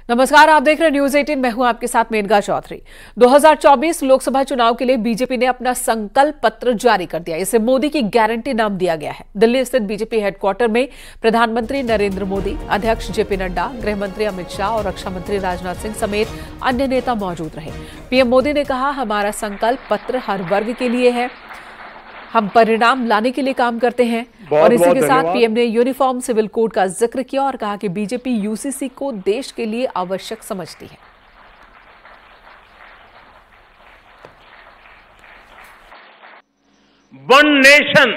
नमस्कार, आप देख रहे हैं न्यूज 18। मैं हूं आपके साथ मेनका चौधरी। 2024 लोकसभा चुनाव के लिए बीजेपी ने अपना संकल्प पत्र जारी कर दिया। इसे मोदी की गारंटी नाम दिया गया है। दिल्ली स्थित बीजेपी हेडक्वार्टर में प्रधानमंत्री नरेंद्र मोदी, अध्यक्ष जेपी नड्डा, गृह मंत्री अमित शाह और रक्षा मंत्री राजनाथ सिंह समेत अन्य नेता मौजूद रहे। पीएम मोदी ने कहा, हमारा संकल्प पत्र हर वर्ग के लिए है, हम परिणाम लाने के लिए काम करते हैं। और इसी के साथ पीएम ने यूनिफॉर्म सिविल कोड का जिक्र किया और कहा कि बीजेपी यूसीसी को देश के लिए आवश्यक समझती है। वन नेशन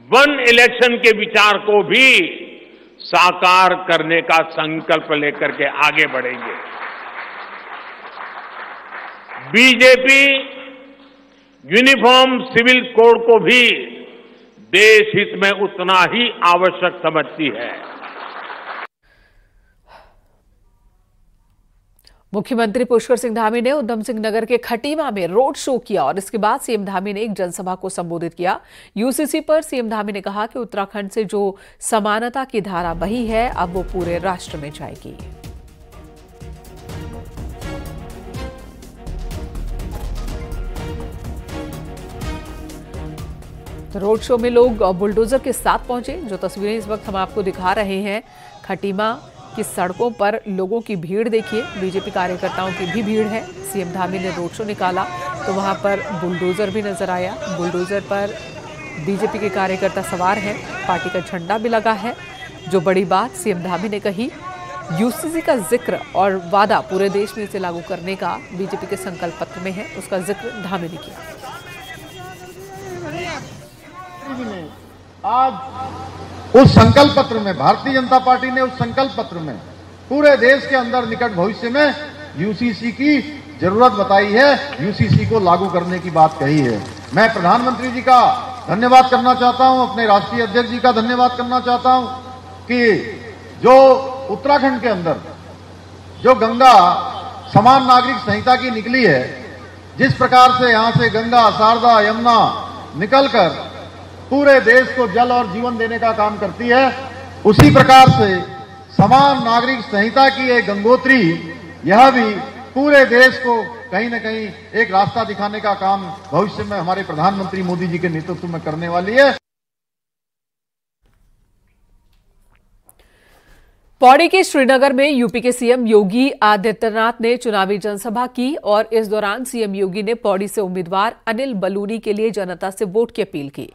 वन इलेक्शन के विचार को भी साकार करने का संकल्प लेकर के आगे बढ़ेंगे। बीजेपी यूनिफॉर्म सिविल कोड को भी देश हित में उतना ही आवश्यक समझती है। मुख्यमंत्री पुष्कर सिंह धामी ने उधम सिंह नगर के खटीमा में रोड शो किया और इसके बाद सीएम धामी ने एक जनसभा को संबोधित किया। यूसीसी पर सीएम धामी ने कहा कि उत्तराखंड से जो समानता की धारा बही है, अब वो पूरे राष्ट्र में जाएगी। रोड शो में लोग बुलडोजर के साथ पहुंचे। जो तस्वीरें इस वक्त हम आपको दिखा रहे हैं, खटीमा की सड़कों पर लोगों की भीड़ देखिए। बीजेपी कार्यकर्ताओं की भी भीड़ है। सीएम धामी ने रोड शो निकाला तो वहां पर बुलडोजर भी नजर आया। बुलडोजर पर बीजेपी के कार्यकर्ता सवार हैं, पार्टी का झंडा भी लगा है। जो बड़ी बात सीएम धामी ने कही, यूसीसी का जिक्र और वादा पूरे देश में इसे लागू करने का बीजेपी के संकल्प पत्र में है, उसका जिक्र धामी ने किया। आज उस संकल्प पत्र में भारतीय जनता पार्टी ने उस संकल्प पत्र में पूरे देश के अंदर निकट भविष्य में यूसीसी की जरूरत बताई है, यूसीसी को लागू करने की बात कही है। मैं प्रधानमंत्री जी का धन्यवाद करना चाहता हूं, अपने राष्ट्रीय अध्यक्ष जी का धन्यवाद करना चाहता हूं कि जो उत्तराखंड के अंदर जो गंगा समान नागरिक संहिता की निकली है, जिस प्रकार से यहां से गंगा, शारदा, यमुना निकलकर पूरे देश को जल और जीवन देने का काम करती है, उसी प्रकार से समान नागरिक संहिता की एक गंगोत्री यह भी पूरे देश को कहीं न कहीं एक रास्ता दिखाने का काम भविष्य में हमारे प्रधानमंत्री मोदी जी के नेतृत्व में करने वाली है। पौड़ी के श्रीनगर में यूपी के सीएम योगी आदित्यनाथ ने चुनावी जनसभा की और इस दौरान सीएम योगी ने पौड़ी से उम्मीदवार अनिल बलूनी के लिए जनता से वोट की अपील की।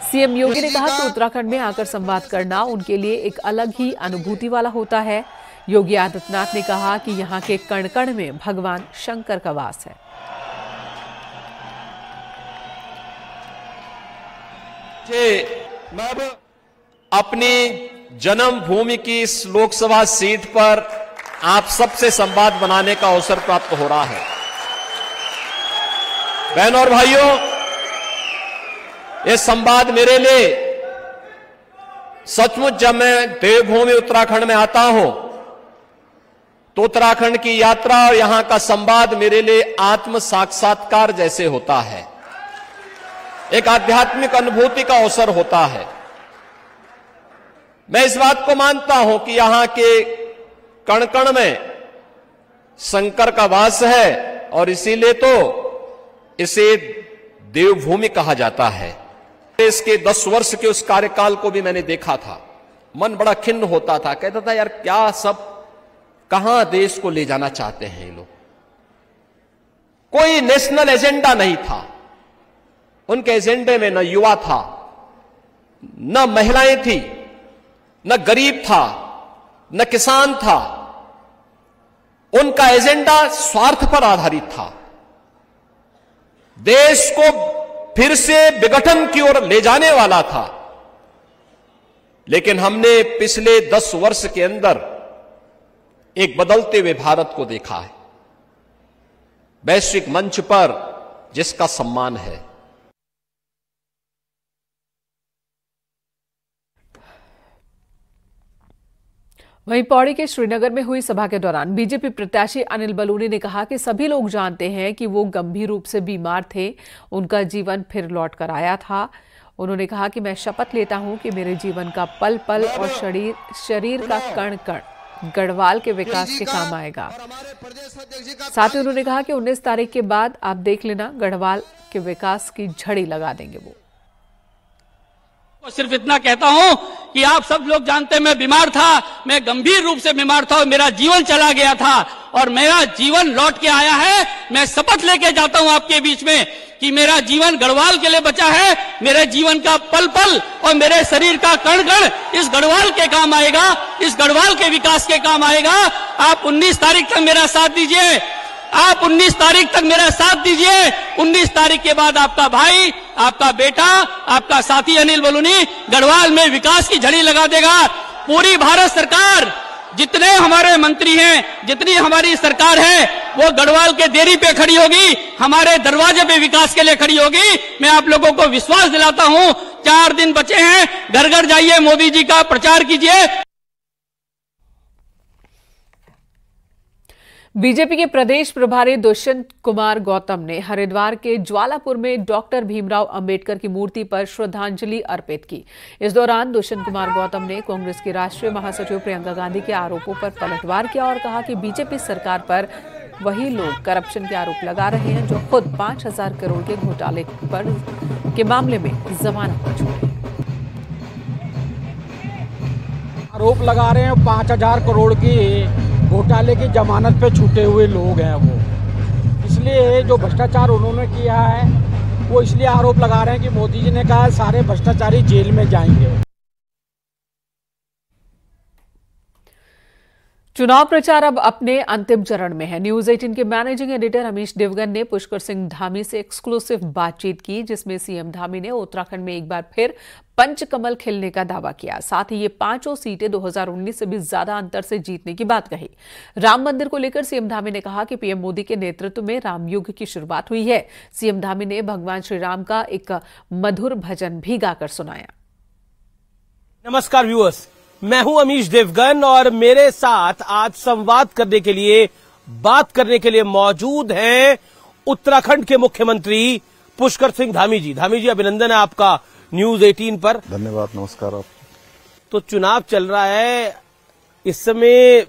सीएम योगी ने कहा कि उत्तराखंड में आकर संवाद करना उनके लिए एक अलग ही अनुभूति वाला होता है। योगी आदित्यनाथ ने कहा कि यहाँ के कण कण में भगवान शंकर का वास है। मैं अपनी जन्मभूमि की इस लोकसभा सीट पर आप सबसे संवाद बनाने का अवसर प्राप्त हो रहा है। बहनों और भाइयों, ये संवाद मेरे लिए सचमुच, जब मैं देवभूमि उत्तराखंड में आता हूं तो उत्तराखंड की यात्रा और यहां का संवाद मेरे लिए आत्म साक्षात्कार जैसे होता है, एक आध्यात्मिक अनुभूति का अवसर होता है। मैं इस बात को मानता हूं कि यहां के कण कण में शंकर का वास है और इसीलिए तो इसे देवभूमि कहा जाता है। इसके 10 वर्ष के उस कार्यकाल को भी मैंने देखा था। मन बड़ा खिन्न होता था, कहता था यार क्या सब, कहां देश को ले जाना चाहते हैं ये लोग। कोई नेशनल एजेंडा नहीं था उनके एजेंडे में। न युवा था, न महिलाएं थी, न गरीब था, न किसान था। उनका एजेंडा स्वार्थ पर आधारित था। देश को फिर से विघटन की ओर ले जाने वाला था। लेकिन हमने पिछले 10 वर्ष के अंदर एक बदलते हुए भारत को देखा है, वैश्विक मंच पर जिसका सम्मान है। वहीं पौड़ी के श्रीनगर में हुई सभा के दौरान बीजेपी प्रत्याशी अनिल बलूनी ने कहा कि सभी लोग जानते हैं कि वो गंभीर रूप से बीमार थे, उनका जीवन फिर लौट कर आया था। उन्होंने कहा कि मैं शपथ लेता हूं कि मेरे जीवन का पल पल और शरीर का कण कण गढ़वाल के विकास के काम आएगा। साथ ही उन्होंने कहा कि 19 तारीख के बाद आप देख लेना, गढ़वाल के विकास की झड़ी लगा देंगे वो। सिर्फ इतना कहता हूं कि आप सब लोग जानते हैं मैं बीमार था, मैं गंभीर रूप से बीमार था और मेरा जीवन चला गया था और मेरा जीवन लौट के आया है। मैं शपथ लेके जाता हूं आपके बीच में कि मेरा जीवन गढ़वाल के लिए बचा है। मेरे जीवन का पल पल और मेरे शरीर का कण कण इस गढ़वाल के काम आएगा, इस गढ़वाल के विकास के काम आएगा। आप 19 तारीख तक मेरा साथ दीजिए, आप 19 तारीख तक मेरा साथ दीजिए। 19 तारीख के बाद आपका भाई, आपका बेटा, आपका साथी अनिल बलूनी गढ़वाल में विकास की झड़ी लगा देगा। पूरी भारत सरकार, जितने हमारे मंत्री हैं, जितनी हमारी सरकार है, वो गढ़वाल के देरी पे खड़ी होगी, हमारे दरवाजे पे विकास के लिए खड़ी होगी। मैं आप लोगों को विश्वास दिलाता हूं, 4 दिन बचे हैं, घर घर जाइए, मोदी जी का प्रचार कीजिए। बीजेपी के प्रदेश प्रभारी दुष्यंत कुमार गौतम ने हरिद्वार के ज्वालापुर में डॉक्टर भीमराव अंबेडकर की मूर्ति पर श्रद्धांजलि अर्पित की। इस दौरान दुष्यंत कुमार गौतम ने कांग्रेस की राष्ट्रीय महासचिव प्रियंका गांधी के आरोपों पर पलटवार किया और कहा कि बीजेपी सरकार पर वही लोग करप्शन के आरोप लगा रहे हैं जो खुद 5,000 करोड़ के घोटाले के मामले में जमानत पर छूटे। आरोप लगा रहे हैं 5,000 करोड़ की घोटाले की जमानत पे छूटे हुए लोग हैं वो। इसलिए जो भ्रष्टाचार उन्होंने किया है वो इसलिए आरोप लगा रहे हैं कि मोदी जी ने कहा है सारे भ्रष्टाचारी जेल में जाएंगे। चुनाव प्रचार अब अपने अंतिम चरण में है। न्यूज 18 के मैनेजिंग एडिटर अमीश देवगन ने पुष्कर सिंह धामी से एक्सक्लूसिव बातचीत की, जिसमें सीएम धामी ने उत्तराखंड में एक बार फिर पंचकमल खिलने का दावा किया। साथ ही ये 5 सीटें 2019 से भी ज्यादा अंतर से जीतने की बात कही। राम मंदिर को लेकर सीएम धामी ने कहा कि पीएम मोदी के नेतृत्व में रामयुग की शुरुआत हुई है। सीएम धामी ने भगवान श्री राम का एक मधुर भजन भी गाकर सुनाया। नमस्कार व्यूअर्स, मैं हूं अमीश देवगन और मेरे साथ आज संवाद करने के लिए, बात करने के लिए मौजूद हैं उत्तराखंड के मुख्यमंत्री पुष्कर सिंह धामी जी। धामी जी, अभिनंदन है आपका न्यूज 18 पर। धन्यवाद, नमस्कार। आप तो चुनाव चल रहा है, इस समय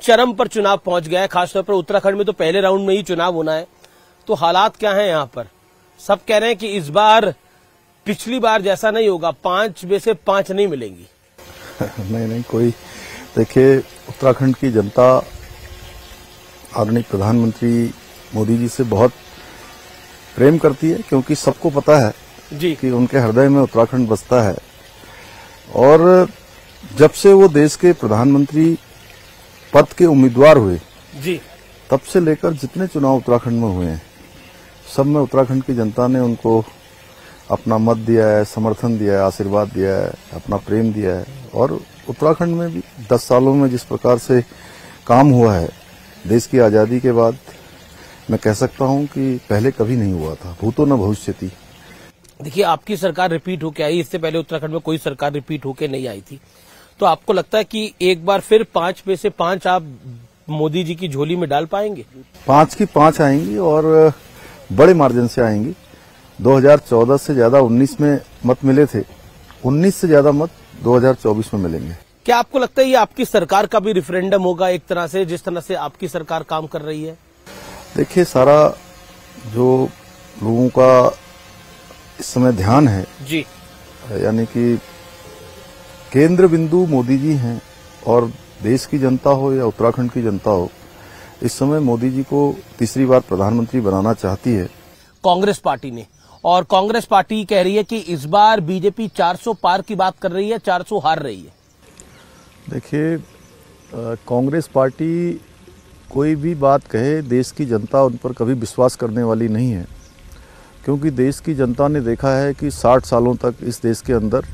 चरम पर चुनाव पहुंच गया है, खासतौर पर उत्तराखंड में तो पहले राउंड में ही चुनाव होना है। तो हालात क्या हैं यहाँ पर? सब कह रहे हैं कि इस बार पिछली बार जैसा नहीं होगा, 5 में से 5 नहीं मिलेंगी। नहीं, कोई देखिए, उत्तराखंड की जनता आदरणीय प्रधानमंत्री मोदी जी से बहुत प्रेम करती है, क्योंकि सबको पता है जी कि उनके हृदय में उत्तराखंड बसता है। और जब से वो देश के प्रधानमंत्री पद के उम्मीदवार हुए जी, तब से लेकर जितने चुनाव उत्तराखंड में हुए हैं, सब में उत्तराखंड की जनता ने उनको अपना मत दिया है, समर्थन दिया है, आशीर्वाद दिया है, अपना प्रेम दिया है। और उत्तराखंड में भी 10 सालों में जिस प्रकार से काम हुआ है देश की आजादी के बाद, मैं कह सकता हूं कि पहले कभी नहीं हुआ था, भूतो न भविष्यति। देखिए, आपकी सरकार रिपीट होके आई, इससे पहले उत्तराखंड में कोई सरकार रिपीट होके नहीं आई थी। तो आपको लगता है कि एक बार फिर 5 में से 5 आप मोदी जी की झोली में डाल पाएंगे? 5 की 5 आएंगी और बड़े मार्जिन से आएंगी। 2014 से ज्यादा 19 में मत मिले थे, 19 से ज्यादा मत 2024 में मिलेंगे। क्या आपको लगता है ये आपकी सरकार का भी रिफरेंडम होगा एक तरह से, जिस तरह से आपकी सरकार काम कर रही है? देखिए, सारा जो लोगों का इस समय ध्यान है जी, यानी कि केंद्र बिंदु मोदी जी हैं, और देश की जनता हो या उत्तराखंड की जनता हो, इस समय मोदी जी को तीसरी बार प्रधानमंत्री बनाना चाहती है कांग्रेस पार्टी ने। और कांग्रेस पार्टी कह रही है कि इस बार बीजेपी 400 पार की बात कर रही है, 400 हार रही है। देखिए, कांग्रेस पार्टी कोई भी बात कहे, देश की जनता उन पर कभी विश्वास करने वाली नहीं है, क्योंकि देश की जनता ने देखा है कि 60 सालों तक इस देश के अंदर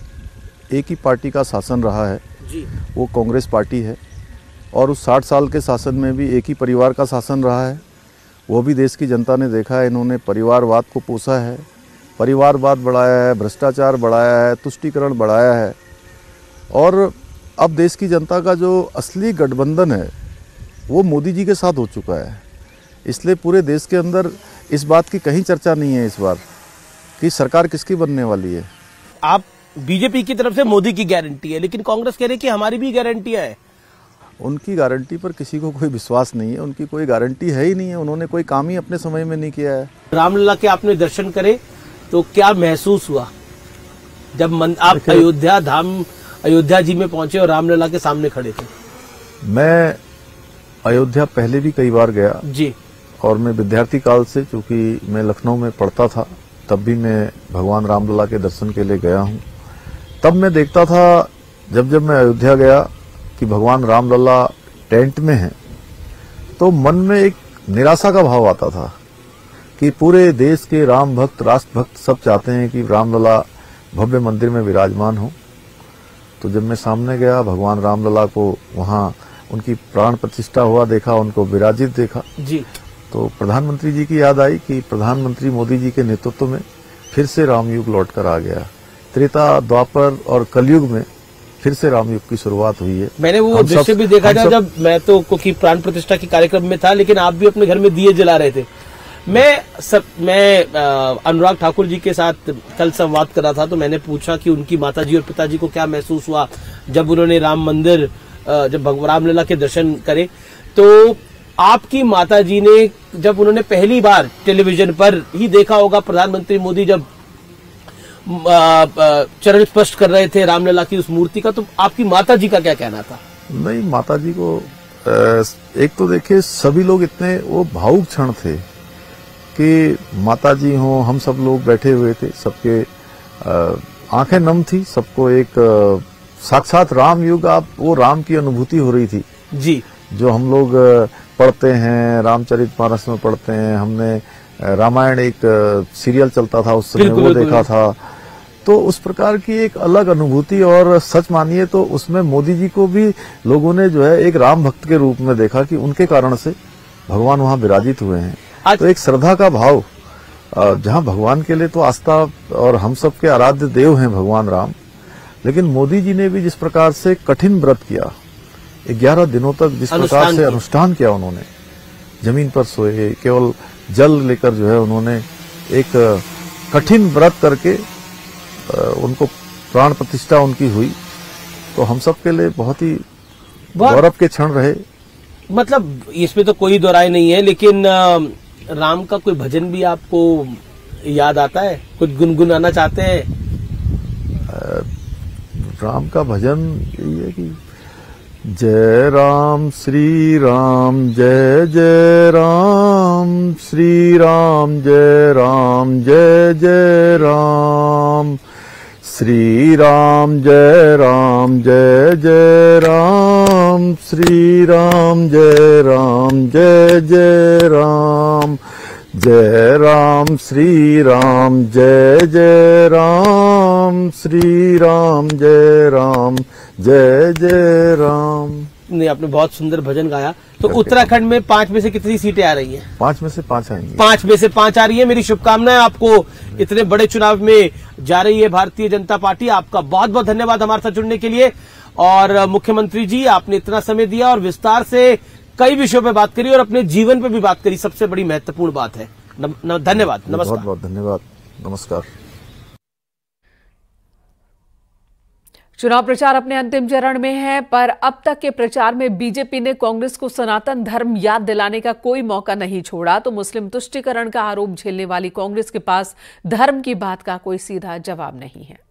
एक ही पार्टी का शासन रहा है जी, वो कांग्रेस पार्टी है। और उस 60 साल के शासन में भी एक ही परिवार का शासन रहा है, वो भी देश की जनता ने देखा है। इन्होंने परिवारवाद को पोसा है, परिवारवाद बढ़ाया है, भ्रष्टाचार बढ़ाया है, तुष्टीकरण बढ़ाया है। और अब देश की जनता का जो असली गठबंधन है वो मोदी जी के साथ हो चुका है। इसलिए पूरे देश के अंदर इस बात की कहीं चर्चा नहीं है इस बार कि सरकार किसकी बनने वाली है। आप बीजेपी की तरफ से मोदी की गारंटी है, लेकिन कांग्रेस कह रही है कि हमारी भी गारंटियां हैं। उनकी गारंटी पर किसी को कोई विश्वास नहीं है, उनकी कोई गारंटी है ही नहीं है, उन्होंने कोई काम ही अपने समय में नहीं किया है। रामलला के आपने दर्शन करे तो क्या महसूस हुआ जब आप अयोध्या जी में पहुंचे और रामलला के सामने खड़े थे? मैं अयोध्या पहले भी कई बार गया जी, और मैं विद्यार्थी काल से, चूंकि मैं लखनऊ में पढ़ता था, तब भी मैं भगवान रामलला के दर्शन के लिए गया हूं। तब मैं देखता था जब मैं अयोध्या गया कि भगवान रामलला टेंट में हैं, तो मन में एक निराशा का भाव आता था कि पूरे देश के राम भक्त, राष्ट्र भक्त सब चाहते हैं कि रामलला भव्य मंदिर में विराजमान हो। तो जब मैं सामने गया, भगवान रामलला को वहां उनकी प्राण प्रतिष्ठा हुआ देखा, उनको विराजित देखा जी, तो प्रधानमंत्री जी की याद आई कि प्रधानमंत्री मोदी जी के नेतृत्व में फिर से रामयुग लौट कर आ गया। त्रेता, द्वापर और कलयुग में फिर से रामयुग की शुरुआत हुई है। मैंने वो दृश्य भी देखा था जब मैं तो की प्राण प्रतिष्ठा के कार्यक्रम में था, लेकिन आप भी अपने घर में दिए जला रहे थे। मैं अनुराग ठाकुर जी के साथ कल संवाद कर रहा था, तो मैंने पूछा कि उनकी माताजी और पिताजी को क्या महसूस हुआ जब उन्होंने राम मंदिर, जब रामलला के दर्शन करे। तो आपकी माताजी ने, जब उन्होंने पहली बार टेलीविजन पर ही देखा होगा प्रधानमंत्री मोदी जब चरण स्पर्श कर रहे थे रामलला की उस मूर्ति का, तो आपकी माताजी का क्या कहना था? नहीं, माताजी को एक तो देखिए, सभी लोग इतने वो भावुक क्षण थे कि माताजी हो, हम सब लोग बैठे हुए थे, सबके आंखें नम थी, सबको एक साक्षात राम युग, आप वो राम की अनुभूति हो रही थी जी, जो हम लोग पढ़ते हैं, रामचरितमानस में पढ़ते हैं। हमने रामायण, एक सीरियल चलता था उस समय, वो देखा था। तो उस प्रकार की एक अलग अनुभूति, और सच मानिए तो उसमें मोदी जी को भी लोगों ने जो है एक राम भक्त के रूप में देखा कि उनके कारण से भगवान वहां विराजित हुए हैं। तो एक श्रद्धा का भाव, जहां भगवान के लिए तो आस्था और हम सब के आराध्य देव हैं भगवान राम, लेकिन मोदी जी ने भी जिस प्रकार से कठिन व्रत किया, 11 दिनों तक जिस प्रकार से अनुष्ठान किया, उन्होंने जमीन पर सोए, केवल जल लेकर जो है उन्होंने एक कठिन व्रत करके उनको प्राण प्रतिष्ठा उनकी हुई, तो हम सब के लिए बहुत ही गौरव के क्षण रहे। मतलब इसमें तो कोई दो राय नहीं है, लेकिन राम का कोई भजन भी आपको याद आता है? कुछ गुनगुनाना चाहते हैं? राम का भजन यही है कि जय राम श्री राम, जय जय राम श्री राम, जय राम जय जय राम, श्री राम जय राम, जय जय राम श्री राम, जय राम जय जय राम, जय राम श्री राम, जय जय राम श्री राम, जय राम जय जय राम। नहीं, आपने बहुत सुंदर भजन गाया। तो उत्तराखंड में 5 में से कितनी सीटें आ रही हैं? 5 में से 5 आएंगी। 5 में से 5 आ रही है। मेरी शुभकामनाएं आपको। इतने बड़े चुनाव में जा रही है भारतीय जनता पार्टी। आपका बहुत बहुत धन्यवाद हमारे साथ जुड़ने के लिए। और मुख्यमंत्री जी, आपने इतना समय दिया और विस्तार से कई विषयों पर बात करी और अपने जीवन पर भी बात करी, सबसे बड़ी महत्वपूर्ण बात है। धन्यवाद, नमस्कार। बहुत बहुत धन्यवाद, नमस्कार। चुनाव प्रचार अपने अंतिम चरण में है, पर अब तक के प्रचार में बीजेपी ने कांग्रेस को सनातन धर्म याद दिलाने का कोई मौका नहीं छोड़ा। तो मुस्लिम तुष्टीकरण का आरोप झेलने वाली कांग्रेस के पास धर्म की बात का कोई सीधा जवाब नहीं है।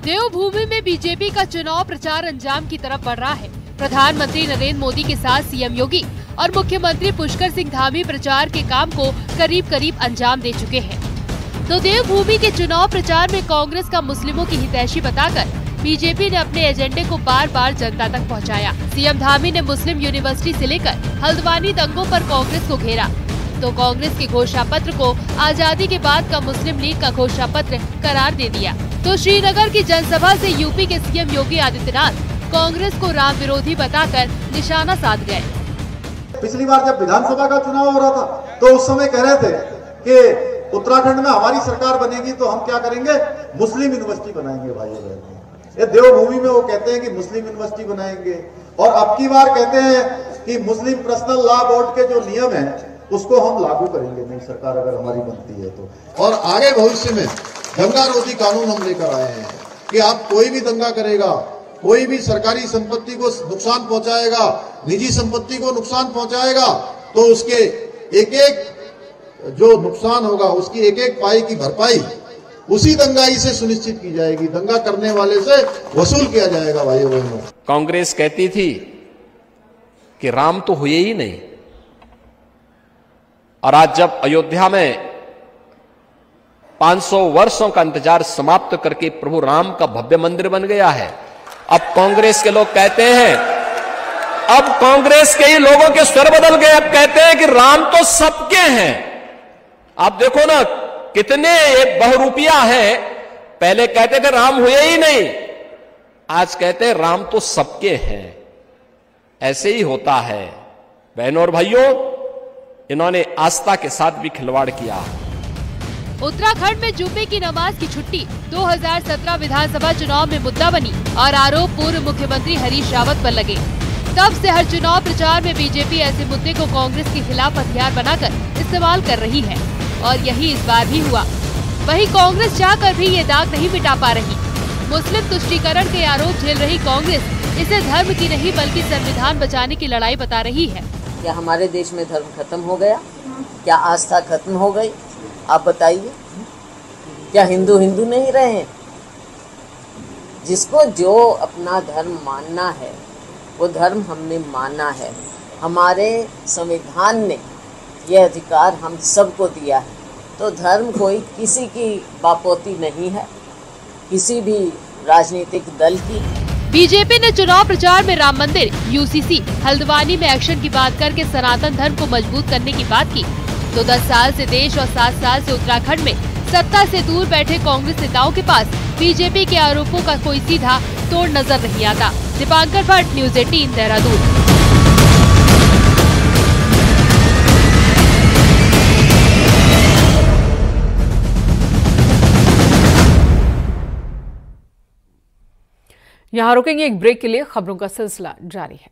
देवभूमि में बीजेपी का चुनाव प्रचार अंजाम की तरफ बढ़ रहा है। प्रधानमंत्री नरेंद्र मोदी के साथ सीएम योगी और मुख्यमंत्री पुष्कर सिंह धामी प्रचार के काम को करीब करीब अंजाम दे चुके हैं। तो देवभूमि के चुनाव प्रचार में कांग्रेस का मुस्लिमों की हितैषी बताकर बीजेपी ने अपने एजेंडे को बार बार जनता तक पहुंचाया। सीएम धामी ने मुस्लिम यूनिवर्सिटी से लेकर हल्द्वानी दंगों पर कांग्रेस को घेरा, तो कांग्रेस के घोषणा पत्र को आजादी के बाद का मुस्लिम लीग का घोषणा पत्र करार दे दिया। तो श्रीनगर की जनसभा से यूपी के सीएम योगी आदित्यनाथ कांग्रेस को राम विरोधी बताकर निशाना साध गए। पिछली बार जब विधानसभा का चुनाव हो रहा था तो उस समय कह रहे थे कि उत्तराखंड में हमारी सरकार बनेगी तो हम क्या करेंगे, मुस्लिम यूनिवर्सिटी बनाएंगे भाइयों बहनों। ये देवभूमि में वो कहते हैं कि मुस्लिम यूनिवर्सिटी बनाएंगे, और अब की बार कहते हैं कि मुस्लिम पर्सनल लॉ बोर्ड के जो नियम है उसको हम लागू करेंगे। नहीं, सरकार अगर हमारी बनती है तो। और आगे भविष्य में दंगा रोधी कानून हम लेकर आए हैं कि आप कोई भी दंगा करेगा, कोई भी सरकारी संपत्ति को नुकसान पहुंचाएगा, निजी संपत्ति को नुकसान पहुंचाएगा, तो उसके एक एक जो नुकसान होगा उसकी एक एक पाई की भरपाई उसी दंगाई से सुनिश्चित की जाएगी, दंगा करने वाले से वसूल किया जाएगा। भाइयों बहनों, कांग्रेस कहती थी कि राम तो हुए ही नहीं, और आज जब अयोध्या में 500 वर्षों का इंतजार समाप्त करके प्रभु राम का भव्य मंदिर बन गया है, अब कांग्रेस के लोग कहते हैं, अब कांग्रेस के ही लोगों के स्वर बदल गए, अब कहते हैं कि राम तो सबके हैं। आप देखो ना कितने बहुरूपिया हैं, पहले कहते थे राम हुए ही नहीं, आज कहते हैं राम तो सबके हैं। ऐसे ही होता है बहनों और भाइयों, इन्होंने आस्था के साथ भी खिलवाड़ किया। उत्तराखंड में जुम्मे की नमाज की छुट्टी 2017 विधानसभा चुनाव में मुद्दा बनी और आरोप पूर्व मुख्यमंत्री हरीश रावत पर लगे। तब से हर चुनाव प्रचार में बीजेपी ऐसे मुद्दे को कांग्रेस के खिलाफ हथियार बनाकर इस्तेमाल कर रही है, और यही इस बार भी हुआ। वहीं कांग्रेस चाहकर भी ये दाग नहीं मिटा पा रही। मुस्लिम तुष्टीकरण के आरोप झेल रही कांग्रेस इसे धर्म की नहीं बल्कि संविधान बचाने की लड़ाई बता रही है। क्या हमारे देश में धर्म खत्म हो गया? क्या आस्था खत्म हो गई? आप बताइए, क्या हिंदू हिंदू नहीं रहे? जिसको जो अपना धर्म मानना है वो धर्म हमने माना है। हमारे संविधान ने यह अधिकार हम सबको दिया है, तो धर्म कोई किसी की बापोती नहीं है, किसी भी राजनीतिक दल की। बीजेपी ने चुनाव प्रचार में राम मंदिर, यूसीसी, हल्द्वानी में एक्शन की बात करके सनातन धर्म को मजबूत करने की बात की। तो 10 साल से देश और 7 साल से उत्तराखंड में सत्ता से दूर बैठे कांग्रेस नेताओं के पास बीजेपी के आरोपों का कोई सीधा तोड़ नजर नहीं आता। दीपांकर भट्ट, न्यूज़ 18, देहरादून। यहाँ रुकेंगे एक ब्रेक के लिए, खबरों का सिलसिला जारी है।